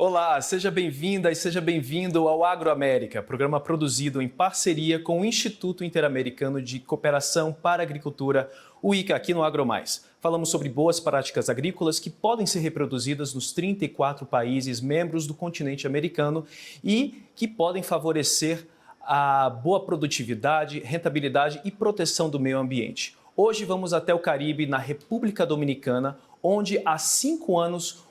Olá, seja bem-vinda e seja bem-vindo ao Agroamérica, programa produzido em parceria com o Instituto Interamericano de Cooperação para a Agricultura, o ICA, aqui no AgroMais. Falamos sobre boas práticas agrícolas que podem ser reproduzidas nos 34 países membros do continente americano e que podem favorecer a boa produtividade, rentabilidade e proteção do meio ambiente. Hoje vamos até o Caribe, na República Dominicana, onde há 5 anos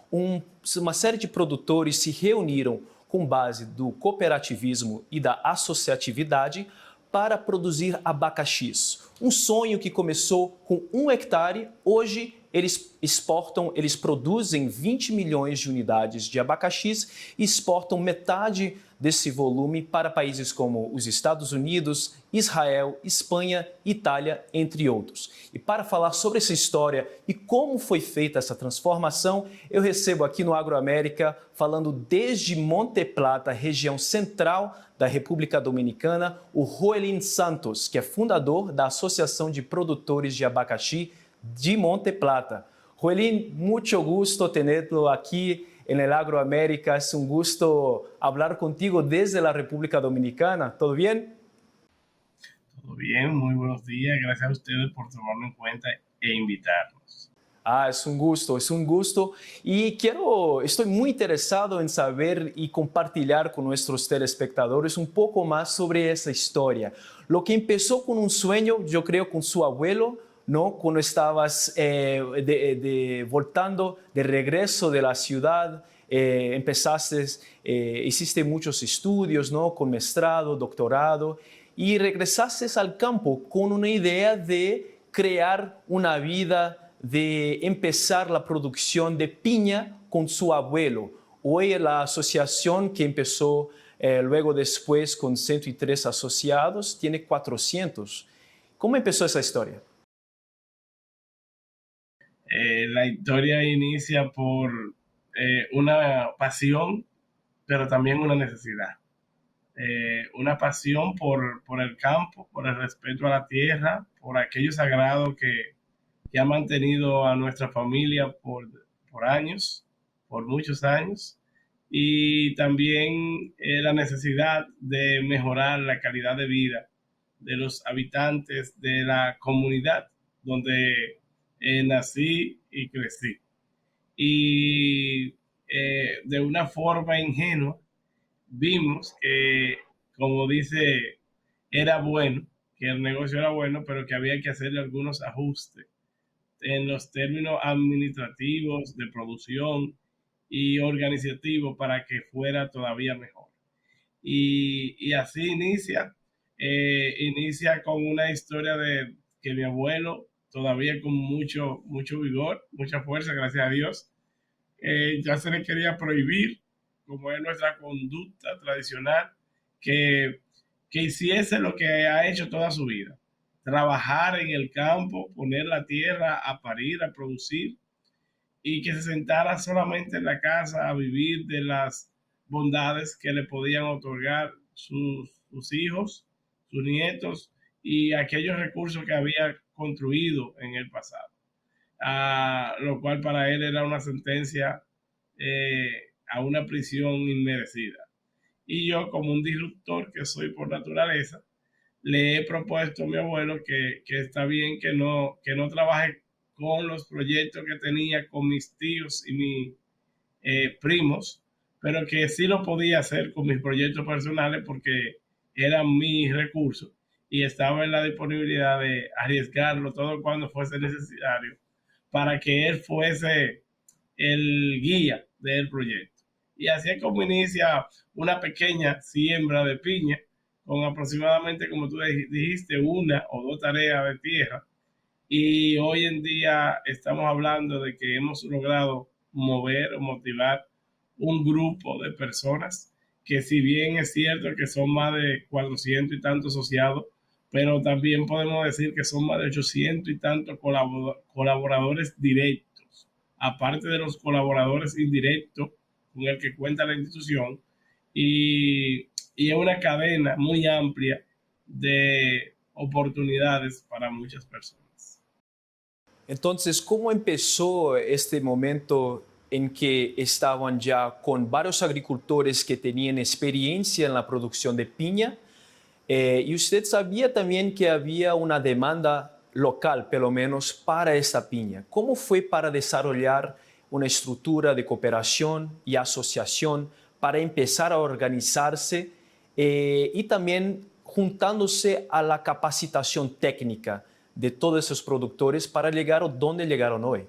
uma série de produtores se reuniram com base do cooperativismo e da associatividade para produzir abacaxis. Um sonho que começou com 1 hectare, hoje eles produzem 20 milhões de unidades de abacaxis e exportam metade desse volume para países como os Estados Unidos, Israel, Espanha, Itália, entre outros. E para falar sobre essa história e como foi feita essa transformação, eu recebo aqui no Agroamérica, falando desde Monte Plata, região central da República Dominicana, o Joelín Santos, que é fundador da Associação de Produtores de Abacaxi de Monte Plata. Joelín, mucho gusto tenerlo aquí en el Agroamérica. Es un gusto hablar contigo desde la República Dominicana. ¿Todo bien? Todo bien, muy buenos días. Gracias a ustedes por tomarme en cuenta e invitarnos. Es un gusto, es un gusto. Y estoy muy interesado en saber y compartir con nuestros telespectadores un poco más sobre esa historia. Lo que empezó con un sueño, yo creo, con su abuelo, ¿no? Cuando estabas voltando de regreso de la ciudad, hiciste muchos estudios, ¿no? Con maestrado, doctorado, y regresaste al campo con una idea de crear una vida, de empezar la producción de piña con su abuelo. Hoy la asociación que empezó luego después con 103 asociados tiene 400. ¿Cómo empezó esa historia? La historia inicia por una pasión, pero también una necesidad. Una pasión por el campo, por el respeto a la tierra, por aquello sagrado que ha mantenido a nuestra familia por años, por muchos años, y también la necesidad de mejorar la calidad de vida de los habitantes de la comunidad donde nací y crecí. Y de una forma ingenua vimos que, como dice, era bueno, que el negocio era bueno, pero que había que hacerle algunos ajustes en los términos administrativos, de producción y organizativos para que fuera todavía mejor. Y así inicia con una historia de que mi abuelo, todavía con mucho vigor, mucha fuerza, gracias a Dios, ya se le quería prohibir, como es nuestra conducta tradicional, que hiciese lo que ha hecho toda su vida: trabajar en el campo, poner la tierra a parir, a producir, y que se sentara solamente en la casa a vivir de las bondades que le podían otorgar sus hijos, sus nietos y aquellos recursos que había construido en el pasado. Lo cual para él era una sentencia a una prisión inmerecida. Y yo, como un disruptor que soy por naturaleza, le he propuesto a mi abuelo que está bien que no trabaje con los proyectos que tenía con mis tíos y mis primos, pero que sí lo podía hacer con mis proyectos personales porque eran mis recursos y estaba en la disponibilidad de arriesgarlo todo cuando fuese necesario para que él fuese el guía del proyecto. Y así es como inicia una pequeña siembra de piña con aproximadamente, como tú dijiste, 1 o 2 tareas de tierra. Y hoy en día estamos hablando de que hemos logrado mover o motivar un grupo de personas que, si bien es cierto que son más de 400 y tantos asociados, pero también podemos decir que son más de 800 y tantos colaboradores directos, aparte de los colaboradores indirectos con el que cuenta la institución, y es una cadena muy amplia de oportunidades para muchas personas. Entonces, ¿cómo empezó este momento en que estaban ya con varios agricultores que tenían experiencia en la producción de piña. Y usted sabía también que había una demanda local, pelo menos, para esta piña. ¿Cómo fue para desarrollar una estructura de cooperación y asociación para empezar a organizarse y también juntándose a la capacitación técnica de todos esos productores para llegar a donde llegaron hoy?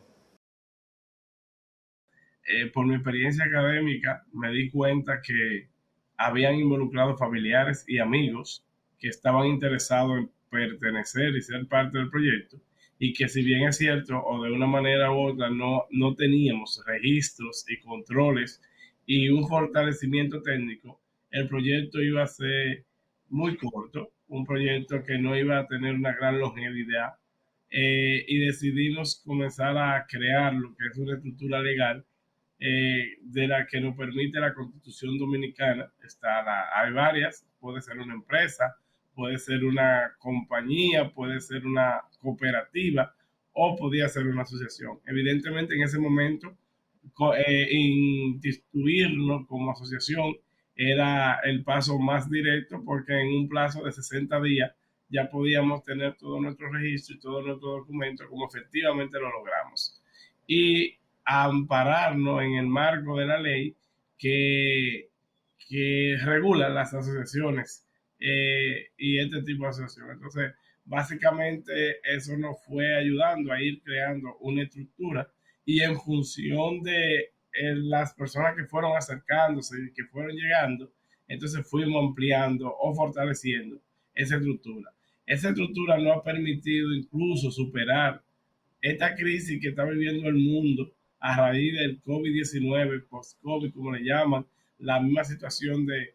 Por mi experiencia académica, me di cuenta que habían involucrado familiares y amigos que estaban interesados en pertenecer y ser parte del proyecto, y que si bien es cierto, o de una manera u otra, no teníamos registros y controles y un fortalecimiento técnico, el proyecto iba a ser muy corto, un proyecto que no iba a tener una gran longevidad, y decidimos comenzar a crear lo que es una estructura legal, de la que nos permite la Constitución Dominicana. Hay varias, puede ser una empresa, puede ser una compañía, puede ser una cooperativa o podría ser una asociación. Evidentemente, en ese momento, instituirnos como asociación era el paso más directo, porque en un plazo de 60 días ya podíamos tener todo nuestro registro y todo nuestro documento, como efectivamente lo logramos. Y ampararnos en el marco de la ley que, que regula las asociaciones, y este tipo de asociaciones. Entonces, básicamente eso nos fue ayudando a ir creando una estructura, y en función de las personas que fueron acercándose y que fueron llegando, entonces fuimos ampliando o fortaleciendo esa estructura. Esa estructura nos ha permitido incluso superar esta crisis que está viviendo el mundo a raíz del COVID-19, post-COVID, como le llaman, la misma situación de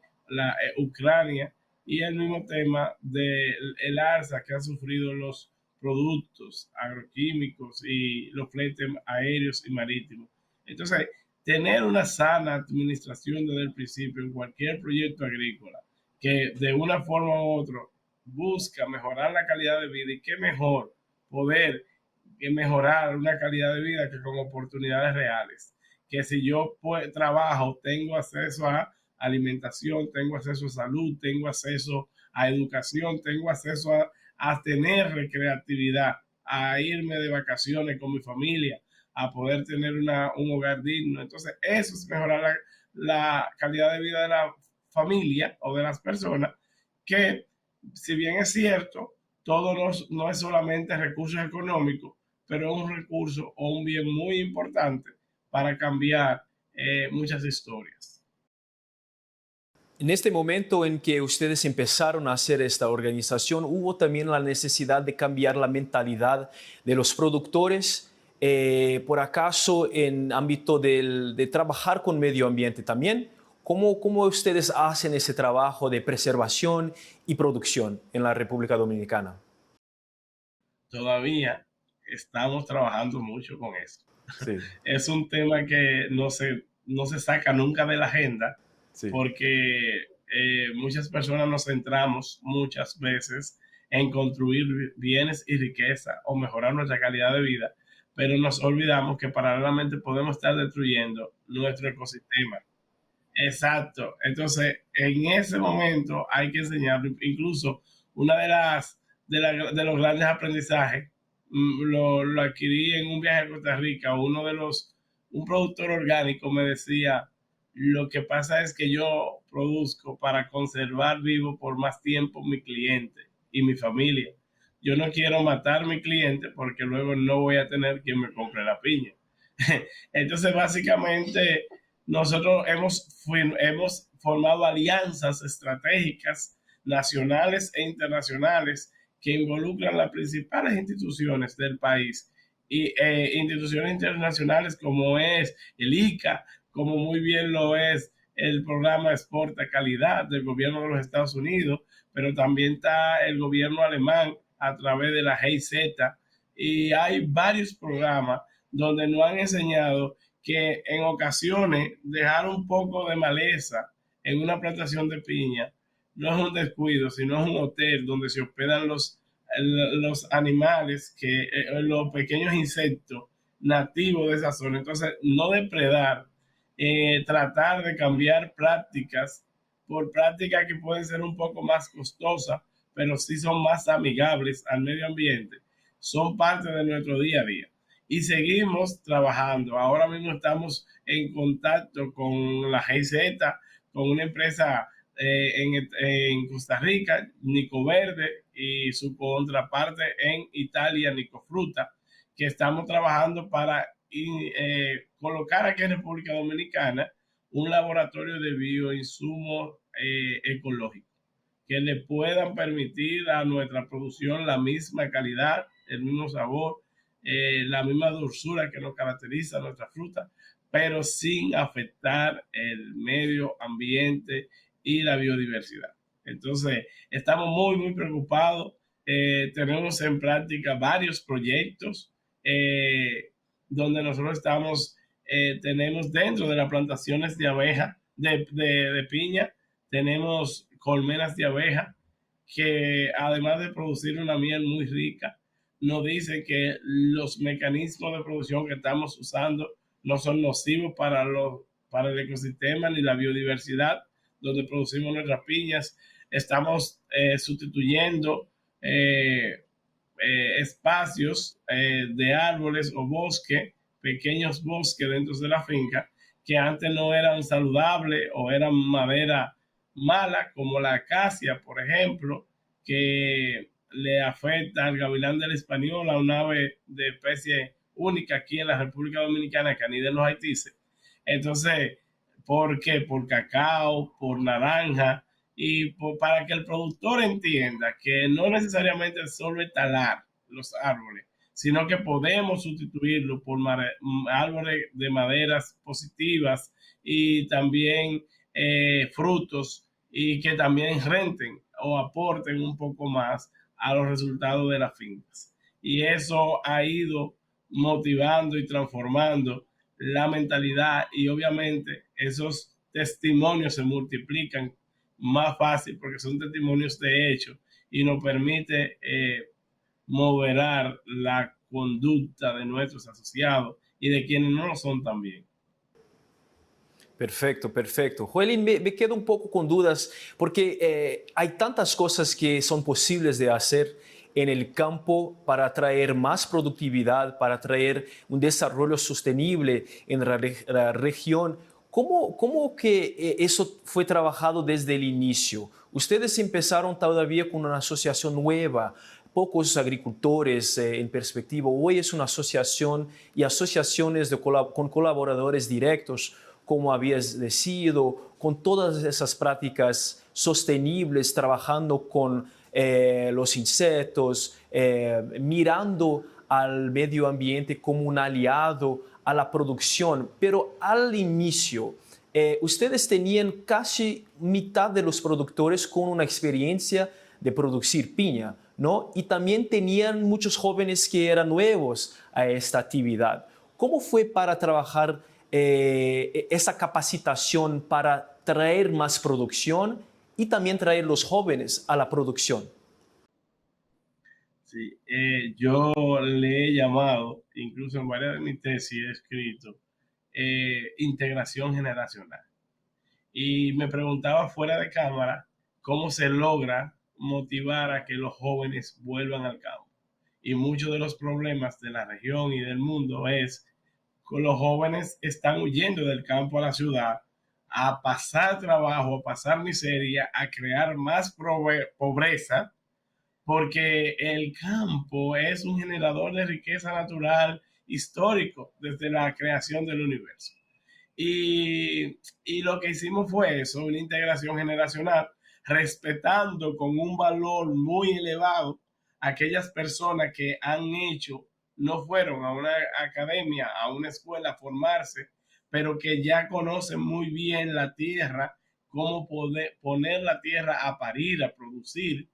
Ucrania, y el mismo tema del alza que han sufrido los productos agroquímicos y los fletes aéreos y marítimos. Entonces, tener una sana administración desde el principio en cualquier proyecto agrícola que de una forma u otra busca mejorar la calidad de vida, y qué mejor poder mejorar una calidad de vida que con oportunidades reales. Que si yo trabajo, tengo acceso a alimentación, tengo acceso a salud, tengo acceso a educación, tengo acceso a tener recreatividad, a irme de vacaciones con mi familia, a poder tener un hogar digno. Entonces, eso es mejorar la calidad de vida de la familia o de las personas, que si bien es cierto, todo no es solamente recursos económicos, pero es un recurso o un bien muy importante para cambiar muchas historias. En este momento en que ustedes empezaron a hacer esta organización, hubo también la necesidad de cambiar la mentalidad de los productores, por acaso en ámbito de trabajar con medio ambiente también. ¿Cómo ustedes hacen ese trabajo de preservación y producción en la República Dominicana? Todavía estamos trabajando mucho con eso. Sí, Es un tema que no se saca nunca de la agenda, sí. porque muchas personas nos centramos muchas veces en construir bienes y riqueza o mejorar nuestra calidad de vida, pero nos olvidamos que paralelamente podemos estar destruyendo nuestro ecosistema. Exacto. Entonces, en ese momento hay que enseñarlo. Incluso una de los grandes aprendizajes, lo adquirí en un viaje a Costa Rica. Un productor orgánico me decía: lo que pasa es que yo produzco para conservar vivo por más tiempo mi cliente y mi familia. Yo no quiero matar a mi cliente porque luego no voy a tener quien me compre la piña. Entonces, básicamente, nosotros hemos formado alianzas estratégicas nacionales e internacionales que involucran las principales instituciones del país, y instituciones internacionales como es el ICA, como muy bien lo es el programa Exporta Calidad del gobierno de los Estados Unidos, pero también está el gobierno alemán a través de la GIZ, y hay varios programas donde nos han enseñado que en ocasiones dejar un poco de maleza en una plantación de piña no es un descuido, sino es un hotel donde se hospedan los animales, los pequeños insectos nativos de esa zona. Entonces, no depredar, tratar de cambiar prácticas por prácticas que pueden ser un poco más costosas, pero sí son más amigables al medio ambiente, son parte de nuestro día a día. Y seguimos trabajando. Ahora mismo estamos en contacto con la GIZ, con una empresa en Costa Rica, Nico Verde, y su contraparte en Italia, Nicofruta, que estamos trabajando para colocar aquí en República Dominicana un laboratorio de bioinsumos ecológicos que le puedan permitir a nuestra producción la misma calidad, el mismo sabor, la misma dulzura que nos caracteriza a nuestra fruta, pero sin afectar el medio ambiente y la biodiversidad. Entonces, estamos muy preocupados. Tenemos en práctica varios proyectos donde nosotros tenemos dentro de las plantaciones de abeja, de piña, tenemos colmenas de abeja que además de producir una miel muy rica, nos dice que los mecanismos de producción que estamos usando no son nocivos para el ecosistema ni la biodiversidad donde producimos nuestras piñas. Estamos sustituyendo espacios de árboles o bosque, pequeños bosques dentro de la finca, que antes no eran saludables o eran madera mala, como la acacia, por ejemplo, que le afecta al gavilán del español, a una ave de especie única aquí en la República Dominicana, que anida en los Haitises. Entonces, ¿por qué? Por cacao, por naranja, y para que el productor entienda que no necesariamente solo es talar los árboles, sino que podemos sustituirlo por árboles de maderas positivas y también frutos, y que también renten o aporten un poco más a los resultados de las fincas. Y eso ha ido motivando y transformando la mentalidad, y obviamente esos testimonios se multiplican más fácil porque son testimonios de hecho y nos permite moderar la conducta de nuestros asociados y de quienes no lo son también. Perfecto, perfecto. Joelín, me quedo un poco con dudas porque hay tantas cosas que son posibles de hacer en el campo para traer más productividad, para traer un desarrollo sostenible en la región. ¿Cómo que eso fue trabajado desde el inicio? Ustedes empezaron todavía con una asociación nueva, pocos agricultores en perspectiva. Hoy es una asociación y asociaciones con colaboradores directos, como habías decidido, con todas esas prácticas sostenibles, trabajando con los insectos, mirando al medio ambiente como un aliado a la producción. Pero al inicio, ustedes tenían casi mitad de los productores con una experiencia de producir piña, ¿no? Y también tenían muchos jóvenes que eran nuevos a esta actividad. ¿Cómo fue para trabajar esa capacitación para traer más producción y también traer los jóvenes a la producción? Sí, yo le he llamado, incluso en varias de mis tesis he escrito, integración generacional. Y me preguntaba fuera de cámara cómo se logra motivar a que los jóvenes vuelvan al campo. Y muchos de los problemas de la región y del mundo es que los jóvenes están huyendo del campo a la ciudad a pasar trabajo, a pasar miseria, a crear más pobreza, porque el campo es un generador de riqueza natural histórico desde la creación del universo. Y lo que hicimos fue eso, una integración generacional, respetando con un valor muy elevado a aquellas personas que han hecho, no fueron a una academia, a una escuela a formarse, pero que ya conocen muy bien la tierra, cómo poder poner la tierra a parir, a producir.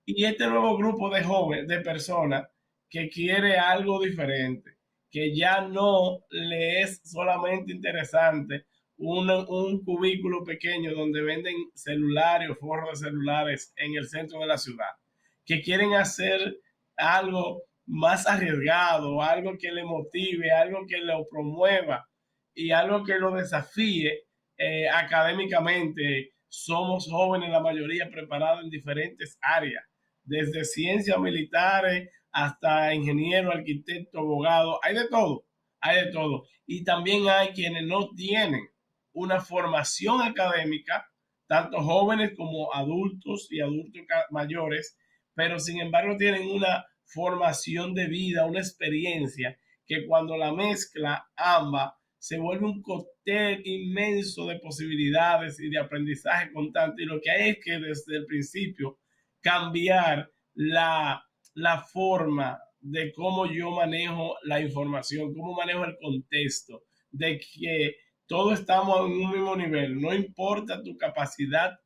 Y este nuevo grupo de jóvenes, de personas que quiere algo diferente, que ya no le es solamente interesante un cubículo pequeño donde venden celulares o forros de celulares en el centro de la ciudad, que quieren hacer algo más arriesgado, algo que le motive, algo que lo promueva y algo que lo desafíe académicamente. Somos jóvenes, la mayoría preparados en diferentes áreas, desde ciencias militares hasta ingeniero, arquitecto, abogado, hay de todo, hay de todo. Y también hay quienes no tienen una formación académica, tanto jóvenes como adultos y adultos mayores, pero sin embargo tienen una formación de vida, una experiencia que cuando la mezcla ambas se vuelve un cóctel inmenso de posibilidades y de aprendizaje constante. Y lo que hay es que desde el principio cambiar la forma de cómo yo manejo la información, cómo manejo el contexto, de que todos estamos en un mismo nivel, no importa tu capacidad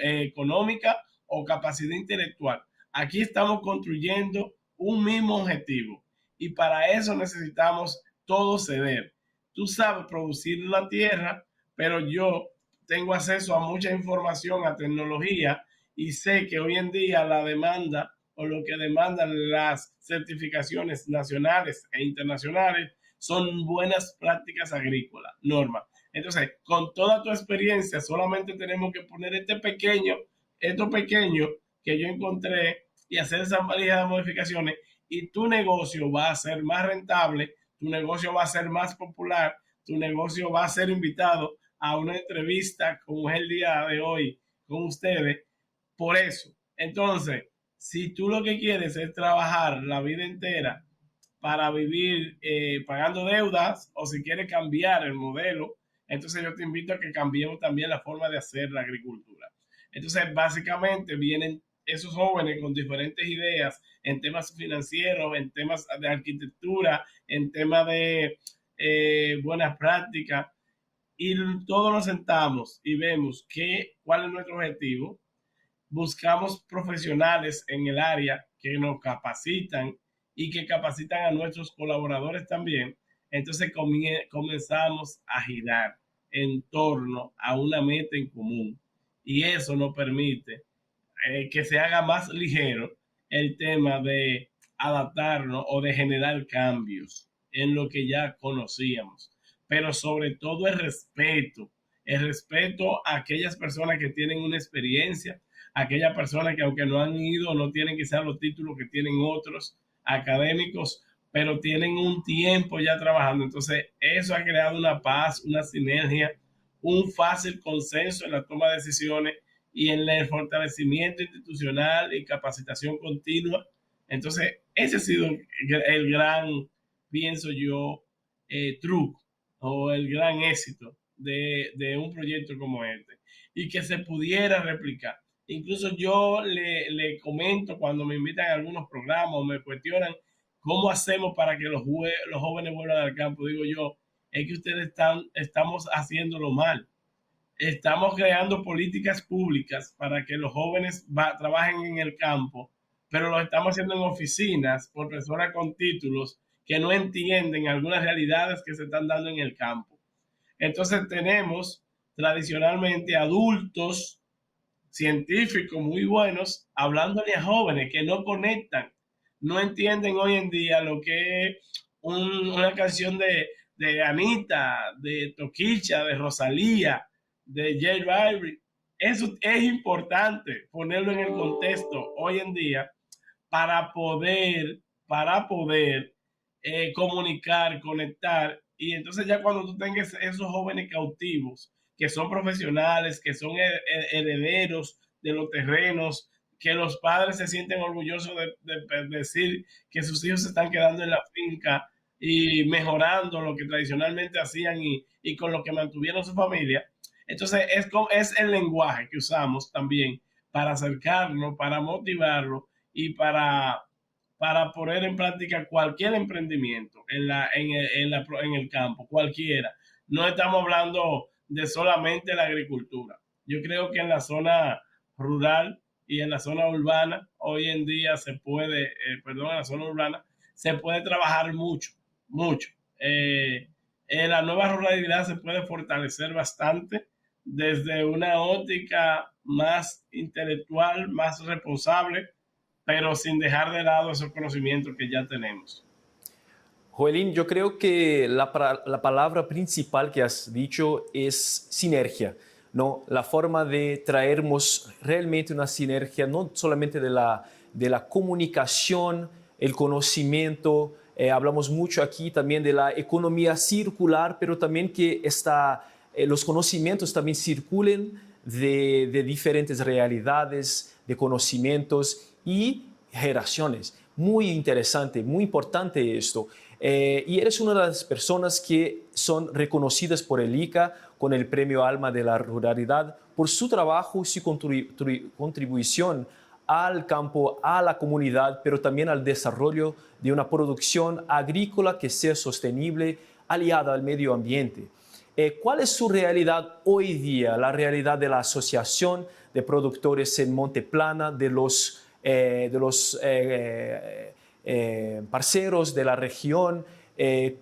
económica o capacidad intelectual. Aquí estamos construyendo un mismo objetivo y para eso necesitamos todos ceder. Tú sabes producir la tierra, pero yo tengo acceso a mucha información, a tecnología y sé que hoy en día la demanda o lo que demandan las certificaciones nacionales e internacionales son buenas prácticas agrícolas, Norma. Entonces, con toda tu experiencia, solamente tenemos que poner esto pequeño que yo encontré y hacer esas varias modificaciones y tu negocio va a ser más rentable, tu negocio va a ser más popular, tu negocio va a ser invitado a una entrevista como es el día de hoy con ustedes. Por eso, entonces, si tú lo que quieres es trabajar la vida entera para vivir pagando deudas o si quieres cambiar el modelo, entonces yo te invito a que cambiemos también la forma de hacer la agricultura. Entonces, básicamente vienen esos jóvenes con diferentes ideas en temas financieros, en temas de arquitectura, en temas de buenas prácticas, y todos nos sentamos y vemos cuál es nuestro objetivo. Buscamos profesionales en el área que nos capacitan y que capacitan a nuestros colaboradores también. Entonces comenzamos a girar en torno a una meta en común y eso nos permite que se haga más ligero el tema de adaptarnos o de generar cambios en lo que ya conocíamos. Pero sobre todo el respeto a aquellas personas que tienen una experiencia, a aquellas personas que aunque no han ido, no tienen quizás los títulos que tienen otros académicos, pero tienen un tiempo ya trabajando. Entonces, eso ha creado una paz, una sinergia, un fácil consenso en la toma de decisiones y en el fortalecimiento institucional y capacitación continua. Entonces, ese ha sido el gran, pienso yo, truco o el gran éxito de un proyecto como este y que se pudiera replicar. Incluso yo le comento cuando me invitan a algunos programas o me cuestionan cómo hacemos para que los jóvenes vuelvan al campo. Digo yo, es que estamos haciéndolo mal. Estamos creando políticas públicas para que los jóvenes trabajen en el campo, pero lo estamos haciendo en oficinas por personas con títulos que no entienden algunas realidades que se están dando en el campo. Entonces tenemos tradicionalmente adultos científicos muy buenos hablándole a jóvenes que no conectan, no entienden hoy en día lo que es una canción de Anita, de Toquicha, de Rosalía, de J Balvin. Eso es importante ponerlo en el contexto hoy en día para poder comunicar, conectar. Y entonces ya cuando tú tengas esos jóvenes cautivos, que son profesionales, que son herederos de los terrenos, que los padres se sienten orgullosos de decir que sus hijos se están quedando en la finca y mejorando lo que tradicionalmente hacían y con lo que mantuvieron su familia. Entonces es el lenguaje que usamos también para acercarnos, para motivarlo y para poner en práctica cualquier emprendimiento en el campo, cualquiera. No estamos hablando de solamente la agricultura. Yo creo que en la zona rural y en la zona urbana, hoy en día en la zona urbana, se puede trabajar mucho, mucho. En la nueva ruralidad se puede fortalecer bastante desde una óptica más intelectual, más responsable, pero sin dejar de lado esos conocimientos que ya tenemos. Joelín, yo creo que la palabra principal que has dicho es sinergia, ¿no? La forma de traernos realmente una sinergia, no solamente de la comunicación, el conocimiento, hablamos mucho aquí también de la economía circular, pero también que los conocimientos también circulen de diferentes realidades, de conocimientos y generaciones. Muy interesante, muy importante esto. Y eres una de las personas que son reconocidas por el ICA con el Premio Alma de la Ruralidad por su trabajo y su contribución al campo, a la comunidad, pero también al desarrollo de una producción agrícola que sea sostenible, aliada al medio ambiente. ¿Cuál es su realidad hoy día, la realidad de la Asociación de Productores en Monteplana, de los parceros de la región?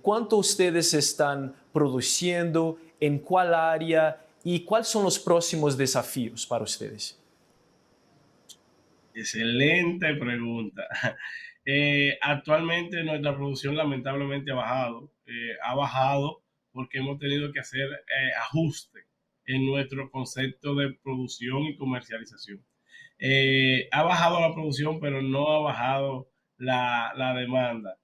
¿Cuánto ustedes están produciendo? ¿En cuál área? ¿Y cuáles son los próximos desafíos para ustedes? Excelente pregunta. Actualmente nuestra producción lamentablemente ha bajado porque hemos tenido que hacer ajuste en nuestro concepto de producción y comercialización. Ha bajado la producción, pero no ha bajado la demanda.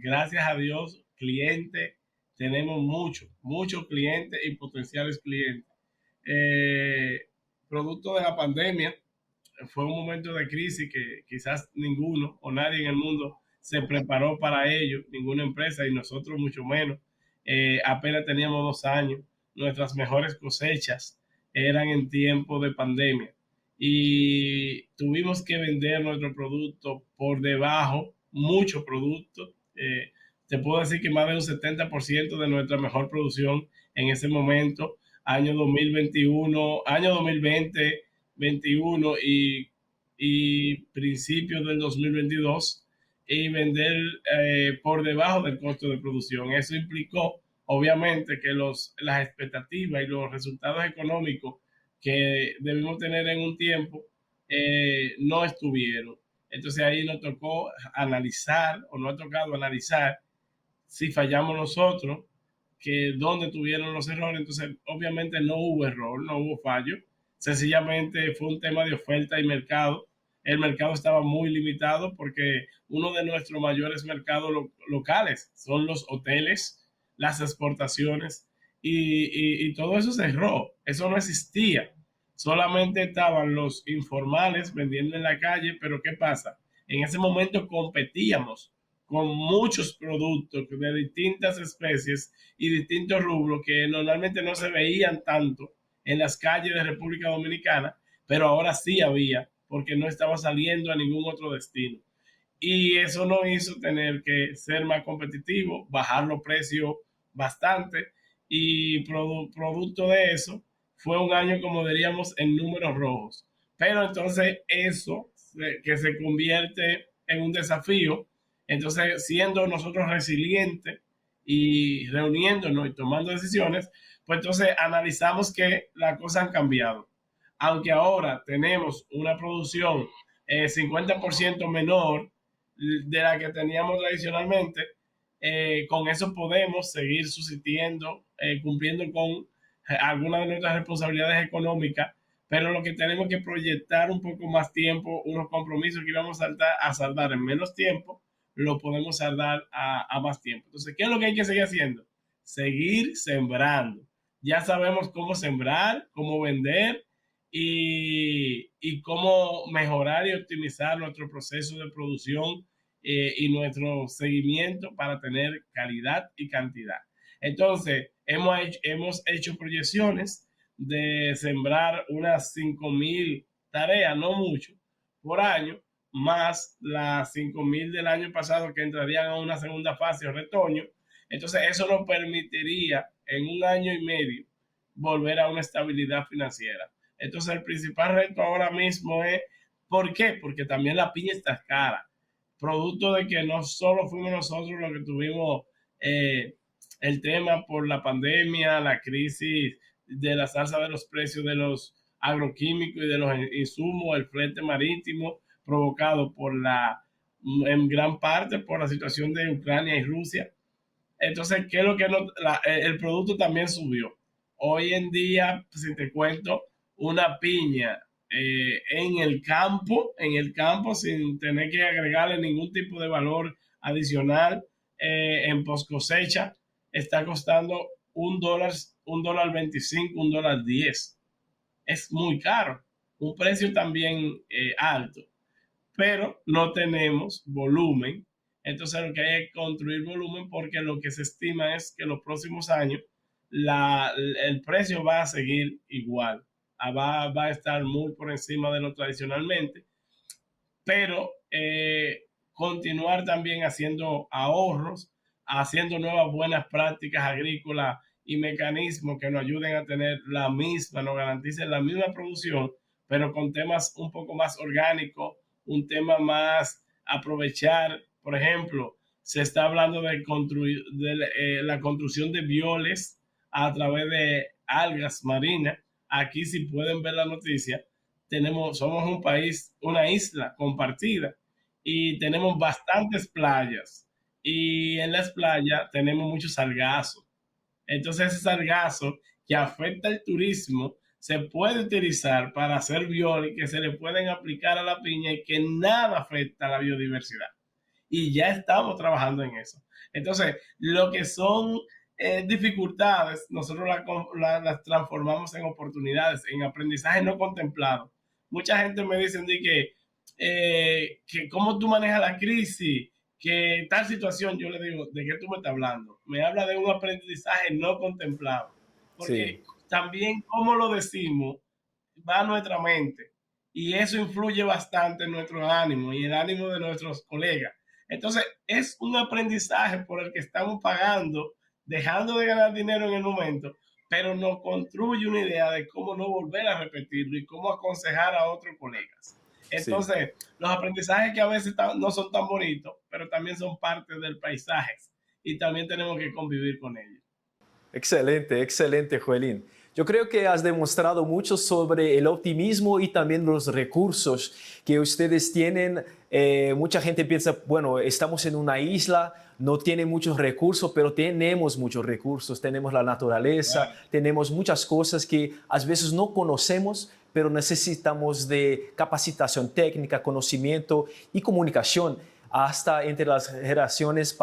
Gracias a Dios, clientes, tenemos muchos clientes y potenciales clientes. Eh, Producto de la pandemia, fue un momento de crisis que quizás ninguno o nadie en el mundo se preparó para ello, ninguna empresa y nosotros mucho menos. Apenas teníamos 2 años, nuestras mejores cosechas eran en tiempo de pandemia y tuvimos que vender nuestro producto por debajo, mucho producto. Te puedo decir que más de un 70% de nuestra mejor producción en ese momento, año 2021, año 2020, 21 y principios del 2022 y vender por debajo del costo de producción. Eso implicó, obviamente, que las expectativas y los resultados económicos que debimos tener en un tiempo no estuvieron. Entonces ahí nos tocó analizar, o nos ha tocado analizar, si fallamos nosotros, que dónde tuvieron los errores. Entonces, obviamente no hubo error, no hubo fallo. Sencillamente fue un tema de oferta y mercado. El mercado estaba muy limitado porque uno de nuestros mayores mercados locales son los hoteles, las exportaciones y todo eso cerró. Eso no existía. Solamente estaban los informales vendiendo en la calle, pero ¿qué pasa? En ese momento competíamos con muchos productos de distintas especies y distintos rubros que normalmente no se veían tanto en las calles de República Dominicana, pero ahora sí había, porque no estaba saliendo a ningún otro destino. Y eso nos hizo tener que ser más competitivo, bajar los precios bastante y producto de eso fue un año, como diríamos, en números rojos. Pero entonces eso que se convierte en un desafío, entonces siendo nosotros resilientes y reuniéndonos y tomando decisiones, pues entonces analizamos que las cosas han cambiado. Aunque ahora tenemos una producción 50% menor de la que teníamos tradicionalmente, con eso podemos seguir subsistiendo, cumpliendo con algunas de nuestras responsabilidades económicas, pero lo que tenemos que proyectar un poco más tiempo, unos compromisos que íbamos a saldar en menos tiempo, lo podemos saldar a más tiempo. Entonces, ¿qué es lo que hay que seguir haciendo? Seguir sembrando. Ya sabemos cómo sembrar, cómo vender y cómo mejorar y optimizar nuestro proceso de producción y nuestro seguimiento para tener calidad y cantidad. Entonces, hemos hecho proyecciones de sembrar unas 5,000 tareas, no mucho, por año, más las 5,000 del año pasado que entrarían a una segunda fase o retoño. Entonces, eso nos permitiría en un año y medio volver a una estabilidad financiera. Entonces, el principal reto ahora mismo es, ¿por qué? Porque también la piña está cara, producto de que no solo fuimos nosotros los que tuvimos el tema por la pandemia, la crisis de la salsa de los precios de los agroquímicos y de los insumos, el flete marítimo, provocado en gran parte por la situación de Ucrania y Rusia. Entonces, ¿qué es lo que el producto también subió? Hoy en día, si te cuento, una piña en el campo, sin tener que agregarle ningún tipo de valor adicional en post cosecha, está costando $1.25, $1.10. Es muy caro, un precio también alto, pero no tenemos volumen. Entonces lo que hay es construir volumen, porque lo que se estima es que en los próximos años el precio va a seguir igual, va a estar muy por encima de lo tradicionalmente, pero continuar también haciendo ahorros, haciendo nuevas buenas prácticas agrícolas y mecanismos que nos ayuden a tener nos garanticen la misma producción, pero con temas un poco más orgánicos, un tema más aprovechar. Por ejemplo, se está hablando de la construcción de violes a través de algas marinas. Aquí, si pueden ver la noticia, somos un país, una isla compartida, y tenemos bastantes playas, y en las playas tenemos muchos sargazos. Entonces ese sargazo que afecta el turismo se puede utilizar para hacer violes que se le pueden aplicar a la piña y que nada afecta a la biodiversidad. Y ya estamos trabajando en eso. Entonces, lo que son dificultades, nosotros las transformamos en oportunidades, en aprendizaje no contemplado. Mucha gente me dice que cómo tú manejas la crisis, que tal situación. Yo le digo, ¿de qué tú me estás hablando? Me habla de un aprendizaje no contemplado, porque también, como lo decimos, va a nuestra mente, y eso influye bastante en nuestro ánimo y el ánimo de nuestros colegas. Entonces, es un aprendizaje por el que estamos pagando, dejando de ganar dinero en el momento, pero nos construye una idea de cómo no volver a repetirlo y cómo aconsejar a otros colegas. Entonces, los aprendizajes que a veces no son tan bonitos, pero también son parte del paisaje, y también tenemos que convivir con ellos. Excelente, excelente, Joelín. Yo creo que has demostrado mucho sobre el optimismo y también los recursos que ustedes tienen. Mucha gente piensa, bueno, estamos en una isla, no tiene muchos recursos, pero tenemos muchos recursos. Tenemos la naturaleza, tenemos muchas cosas que a veces no conocemos, pero necesitamos de capacitación técnica, conocimiento y comunicación hasta entre las generaciones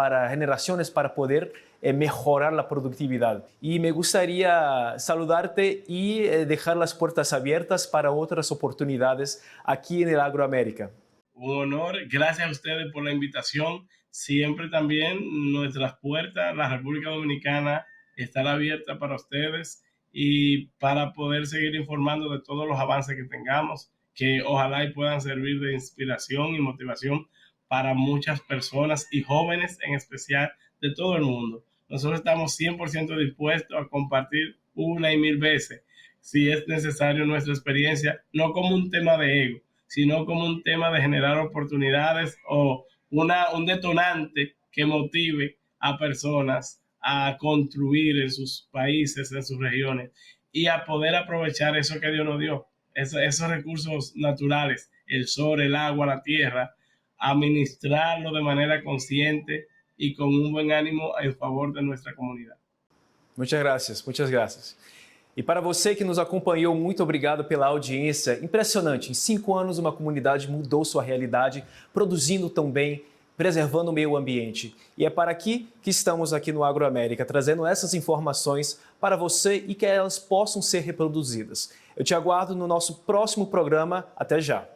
para poder mejorar la productividad. Y me gustaría saludarte y dejar las puertas abiertas para otras oportunidades aquí en el Agroamérica. Un honor, gracias a ustedes por la invitación. Siempre también nuestras puertas, la República Dominicana estará abierta para ustedes y para poder seguir informando de todos los avances que tengamos, que ojalá y puedan servir de inspiración y motivación para muchas personas y jóvenes en especial de todo el mundo. Nosotros estamos 100% dispuestos a compartir una y mil veces, si es necesario, nuestra experiencia, no como un tema de ego, sino como un tema de generar oportunidades o un detonante que motive a personas a construir en sus países, en sus regiones, y a poder aprovechar eso que Dios nos dio, esos recursos naturales, el sol, el agua, la tierra, administrarlo de manera consciente y con un buen ánimo en favor de nuestra comunidad. Muchas gracias, muchas gracias. E para você que nos acompanhou, muito obrigado pela audiência. Impressionante, em 5 anos uma comunidade mudou sua realidade, produzindo tão bem, preservando o meio ambiente. E é para aqui que estamos aqui no Agroamérica, trazendo essas informações para você e que elas possam ser reproduzidas. Eu te aguardo no nosso próximo programa. Até já!